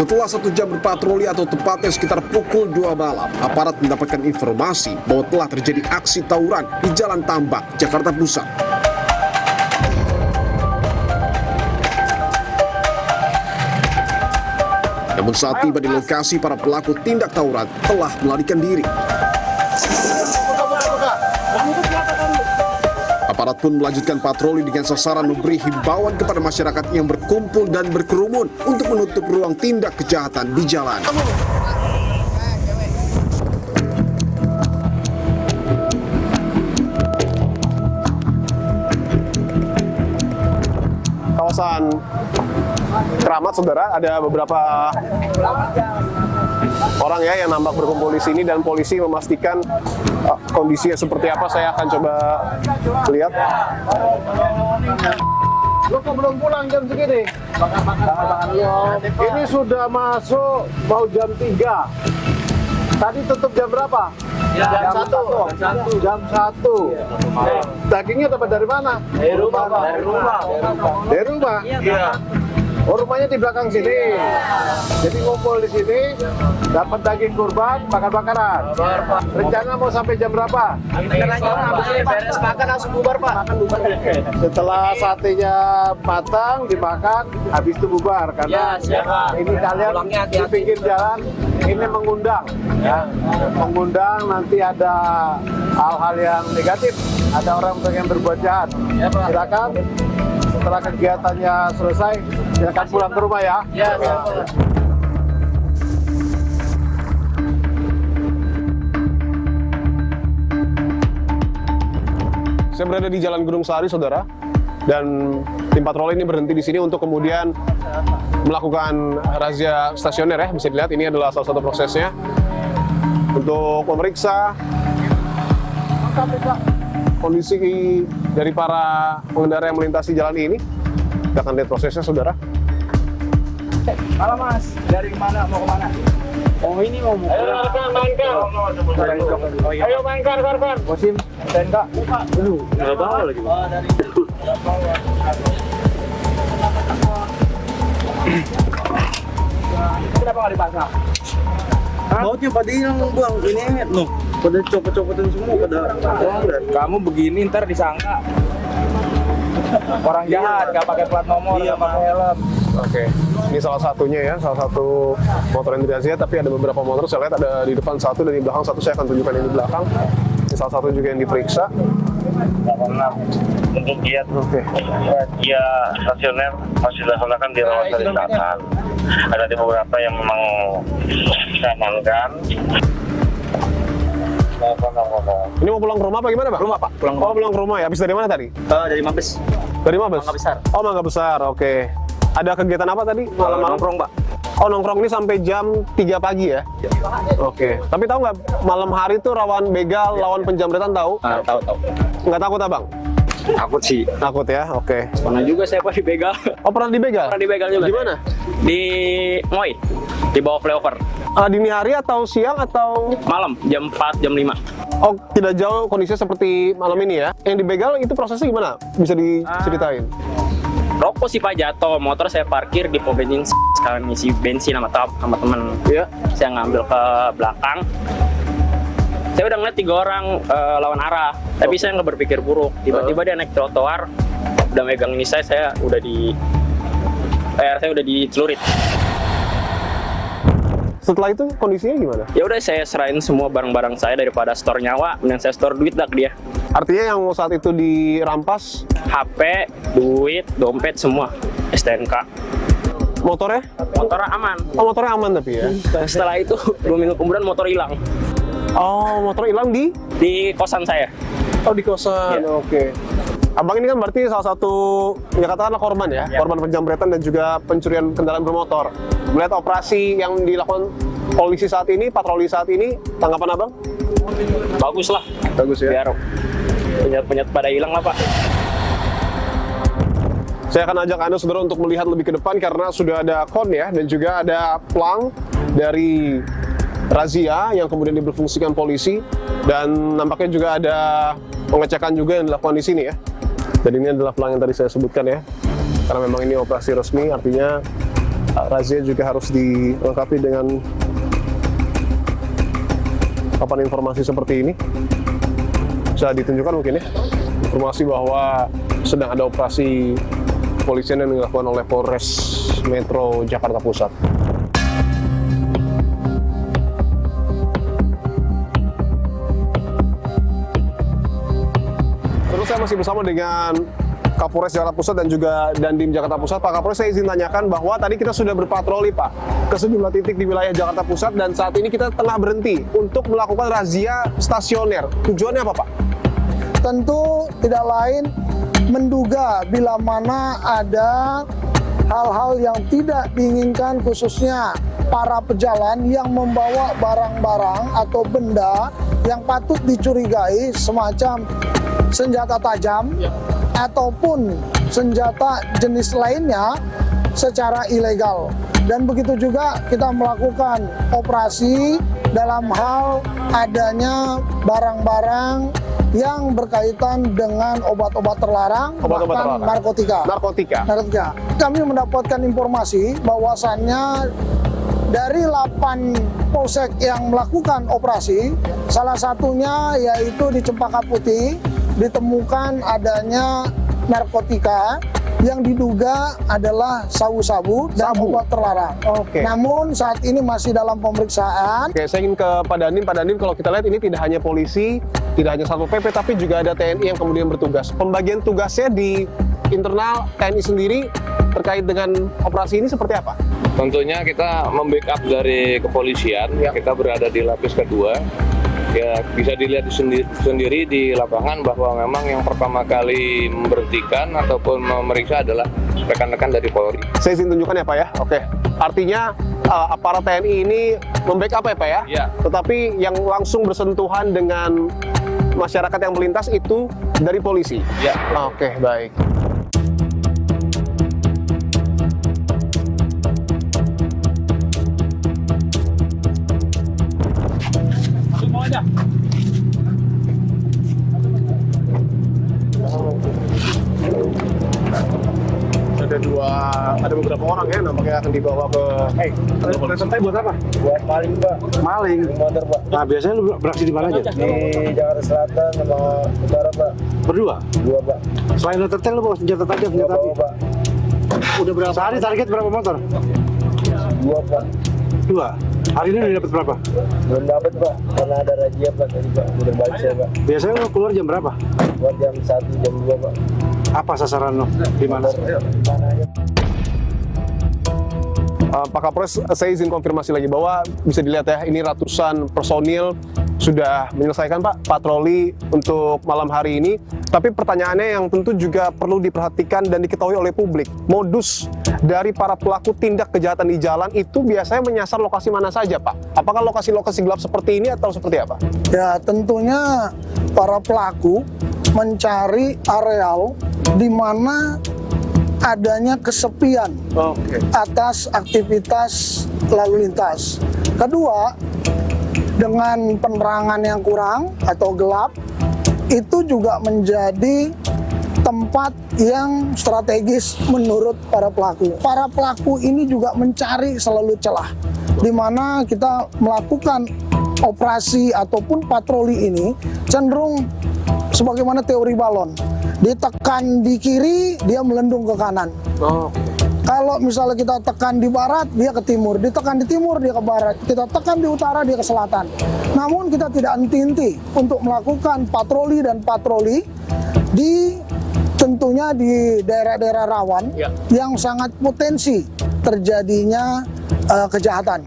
Setelah 1 jam berpatroli atau tepatnya sekitar pukul 2 malam, aparat mendapatkan informasi bahwa telah terjadi aksi tawuran di Jalan Tambak, Jakarta Pusat. Namun saat tiba di lokasi, para pelaku tindak tawuran telah melarikan diri. Aparat pun melanjutkan patroli dengan sasaran memberi himbauan kepada masyarakat yang berkumpul dan berkerumun untuk menutup ruang tindak kejahatan di jalan. Kawasan Keramat, saudara, ada beberapa orang ya yang nampak berkumpul di sini dan polisi memastikan kondisinya seperti apa. Saya akan coba lihat. Lo kok belum pulang jam segini? Ini sudah masuk mau jam 3. Tadi tutup jam berapa? Jam 1. Jam 1. Dagingnya dapat dari mana? Dari rumah, Pak. Dari rumah? Iya. Oh, rumahnya di belakang sini. Jadi ngumpul di sini, dapat daging kurban, bakar-bakaran. Rencana mau sampai jam berapa? Beres makan langsung bubar, Pak. Makan bubar. Setelah satenya matang, dimakan, habis itu bubar. Karena ini kalian di pinggir jalan, ini mengundang. Ya. Mengundang, nanti ada hal-hal yang negatif. Ada orang yang berbuat jahat. Silakan. Setelah kegiatannya selesai, silakan pulang ke rumah ya. Saya berada di Jalan Gunung Sari, saudara, dan tim patroli ini berhenti di sini untuk kemudian melakukan razia stasioner ya. Bisa dilihat ini adalah salah satu prosesnya untuk memeriksa kondisi dari para pengendara yang melintasi jalan ini. Kita akan lihat prosesnya, saudara. Halo Mas, dari mana mau kemana? Oh ini mau Ayo mainkan. Ayo mainkan, korban. Bosim, SNK. Aduh, nggak bawa lagi. Kenapa nggak dipasang? Bautnya pada hilang bang, ini loh, pada copot-copotin semua pada. Kamu begini ntar disangka orang jahat, nggak pakai plat nomor, nggak pakai helm. Oke, ini salah satunya ya, salah satu motor yang dirazia, tapi ada beberapa motor, saya lihat ada di depan satu dan di belakang satu. Saya akan tunjukkan yang di belakang. Ini salah satu juga yang diperiksa. Untuk giat dia stasioner masih dilaksanakan di rawat dari selatan. Ada di beberapa yang memang kita amankan. Ini mau pulang ke rumah apa gimana, Pak? Rumah Pak, pulang Pulang ke rumah ya. Habis dari mana tadi? dari Mabes. Dari Mabes? Mangga Besar. Oh, Mangga Besar, oke. Ada kegiatan apa tadi? Malam-malam? Nongkrong Pak. Oh, nongkrong ini sampai jam 3 pagi ya? Oke. Tapi tahu nggak, malam hari tuh rawan begal, lawan penjamretan tahu? Tahu. Nggak takut, Abang? Takut sih. Takut ya, oke. Pernah juga saya Pak dibegal. Oh, pernah dibegal? Pernah dibegal juga. Di mana? Di Moi, di bawah flyover. Dini hari atau siang atau? Malam, jam 4, jam 5. Oh, tidak jauh kondisinya seperti malam ini ya? Yang dibegal itu prosesnya gimana? Bisa diceritain? Rokok sih Pak jatuh, motor saya parkir di pom bensin sekarang ngisi bensin sama temen. Iya. Saya ngambil ke belakang. Saya udah ngeliat 3 orang lawan arah, tapi saya nggak berpikir buruk. Tiba-tiba dia naik trotoar, udah megang ini saya udah dicelurit. Setelah itu kondisinya gimana? Ya udah saya serahin semua barang-barang saya daripada store nyawa, dan saya store duit dah ke dia. Artinya yang saat itu dirampas? HP, duit, dompet semua, STNK. Motornya? Motornya aman. Oh, motornya aman tapi ya? Setelah itu 2 minggu kemudian motor hilang Oh, motor hilang di kosan saya. Oh, di kosan. Iya. Oke. Abang ini kan berarti salah satu, ya katakanlah korban ya, Iya. korban penjamretan dan juga pencurian kendaraan bermotor. Melihat operasi yang dilakukan polisi saat ini, patroli saat ini, tanggapan Abang? Bagus lah. Bagus ya. Biar penyet-penyet pada hilang lah Pak. Saya akan ajak Anda saudara untuk melihat lebih ke depan karena sudah ada kon ya, dan juga ada plang dari razia yang kemudian diberfungsikan polisi, dan nampaknya juga ada pengecekan juga yang dilakukan di sini ya. Dan ini adalah pelang yang tadi saya sebutkan ya, karena memang ini operasi resmi, artinya razia juga harus dilengkapi dengan papan informasi seperti ini. Bisa ditunjukkan mungkin ya, informasi bahwa sedang ada operasi kepolisian yang dilakukan oleh Polres Metro Jakarta Pusat. Terus saya masih bersama dengan Kapolres Jakarta Pusat dan juga Dandim Jakarta Pusat. Pak Kapolres, saya izin tanyakan bahwa tadi kita sudah berpatroli Pak ke sejumlah titik di wilayah Jakarta Pusat dan saat ini kita tengah berhenti untuk melakukan razia stasioner. Tujuannya apa Pak? Tentu tidak lain menduga bila mana ada hal-hal yang tidak diinginkan, khususnya para pejalan yang membawa barang-barang atau benda yang patut dicurigai semacam senjata tajam ataupun senjata jenis lainnya secara ilegal. Dan begitu juga kita melakukan operasi dalam hal adanya barang-barang yang berkaitan dengan obat-obat terlarang, bahkan narkotika. Kami mendapatkan informasi bahwasannya dari 8 polsek yang melakukan operasi, salah satunya yaitu di Cempaka Putih, ditemukan adanya narkotika yang diduga adalah sabu-sabu dan obat terlarang. Namun saat ini masih dalam pemeriksaan. Saya ingin ke Pak Dandim. Pak Dandim, kalau kita lihat ini tidak hanya polisi, tidak hanya Satpol PP, tapi juga ada TNI yang kemudian bertugas. Pembagian tugasnya di internal TNI sendiri terkait dengan operasi ini seperti apa? Tentunya kita membackup dari kepolisian, kita berada di lapis kedua. Ya, bisa dilihat sendiri di lapangan bahwa memang yang pertama kali memberhentikan ataupun memeriksa adalah rekan-rekan dari Polri. Saya izin tunjukkan ya Pak ya. Oke. Artinya aparat TNI ini membackup ya Pak ya? Iya. Tetapi yang langsung bersentuhan dengan masyarakat yang melintas itu dari polisi? Iya. Oke, baik. Ada beberapa orang ya nampaknya akan dibawa ke Santai buat apa? Buat maling, Pak. Maling. Motor, Pak. Nah, biasanya lu beraksi di mana aja? Di Jakarta Selatan sama Utara, Pak. Berdua? 2, Pak. Selain lo tertel, lu bawa senjata tajam, senjata api? Pak. Udah berapa? Sehari target berapa motor? 2, Pak. 2? Hari ini udah dapat berapa? Belum dapat, Pak. Karena ada razia, Pak. Tadi, Pak. Udah baca, Pak. Biasanya lo keluar jam berapa? Buat jam 1, jam 2, Pak. Apa sasaran lo? Di mana? Mana aja. Pak Kapolres, saya izin konfirmasi lagi bahwa bisa dilihat ya, ini ratusan personil sudah menyelesaikan Pak patroli untuk malam hari ini. Tapi pertanyaannya yang tentu juga perlu diperhatikan dan diketahui oleh publik, modus dari para pelaku tindak kejahatan di jalan itu biasanya menyasar lokasi mana saja Pak? Apakah lokasi-lokasi gelap seperti ini atau seperti apa? Ya, tentunya para pelaku mencari areal di mana adanya kesepian atas aktivitas lalu lintas. Kedua, dengan penerangan yang kurang atau gelap, itu juga menjadi tempat yang strategis menurut para pelaku. Para pelaku ini juga mencari selalu celah, di mana kita melakukan operasi ataupun patroli ini cenderung sebagaimana teori balon. Ditekan di kiri, dia melendung ke kanan. Kalau misalnya kita tekan di barat, dia ke timur. Ditekan di timur, dia ke barat. Kita tekan di utara, dia ke selatan. Namun kita tidak henti-henti untuk melakukan patroli dan patroli tentunya di daerah-daerah rawan yang sangat potensi terjadinya kejahatan.